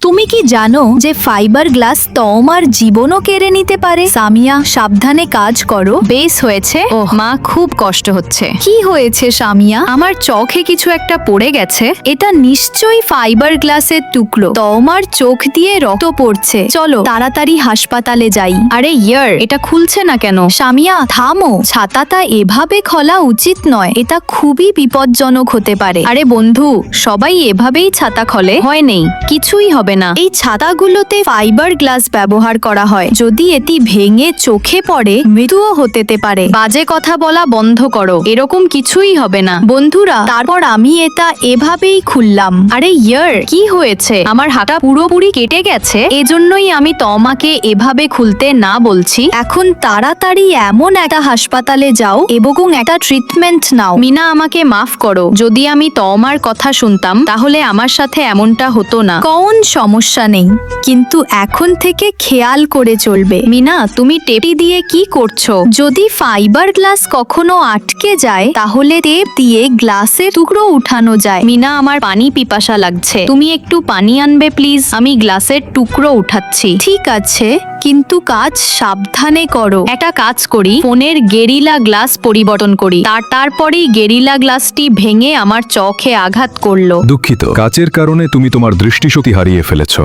তুমি কি জানো যে ফাইবার গ্লাস তোমার জীবনও কেড়ে নিতে পারে? সামিয়া, সাবধানে কাজ করো। বেশ হয়েছে। ওহ মা, খুব কষ্ট হচ্ছে। কি হয়েছে সামিয়া? আমার চোখে কিছু একটা পড়ে গেছে। এটা নিশ্চয়ই ফাইবার গ্লাসের টুকরো। তোমার চোখ দিয়ে রক্ত পড়ছে। চলো তাড়াতাড়ি হাসপাতালে যাই। আরে ইয়ার, এটা খুলছে না কেন? সামিয়া থামো, ছাতাটা এভাবে খোলা উচিত নয়। এটা খুবই বিপজ্জনক হতে পারে। আরে বন্ধু, সবাই এভাবেই ছাতা খোলে। হয় নেই, কিছুই হবে না। এই ছাতাগুলোতে ফাইবার গ্লাস ব্যবহার করা হয়। যদি এটি ভেঙে চোখে পড়ে, মৃত্যুও হতে পারে। বাজে কথা বলা বন্ধ করো, এরকম কিছুই হবে না। বন্ধুরা, তারপর আমি এটা এভাবেই খুললাম। আরে ইয়ার, কি হয়েছে? আমার হাতটা পুরোপুরি কেটে গেছে। এজন্যই আমি তোমাকে এভাবে খুলতে না বলছি। এখন তাড়াতাড়ি এমন একটা হাসপাতালে যাও এবং একটা ট্রিটমেন্ট নাও। মিনা, আমাকে মাফ করো। যদি আমি তোমার কথা শুনতাম তাহলে আমার সাথে এমনটা হতো না। কোন সমস্যা নেই, কিন্তু এখন থেকে খেয়াল করে চলবে। মিনা, তুমি টেপি দিয়ে কি করছো? যদি ফাইবার গ্লাস কখনো আটকে যায় তাহলে টেপ দিয়ে গ্লাসের টুকরো উঠানো যায়। মিনা, আমার পানি পিপাসা লাগছে। তুমি একটু পানি আনবে প্লিজ? আমি গ্লাসের টুকরো উঠাচ্ছি। ঠিক আছে, কিন্তু কাজ সাবধানে করো। একটা কাজ করি, ফোনের গেরিলা গ্লাস পরিবর্তন করি। তারপরেই গেরিলা গ্লাসটি ভেঙে আমার চোখে আঘাত করলো। দুঃখিত, কাচের কারণে তুমি তোমার দৃষ্টিশক্তি হারিয়ে ফেলেছো।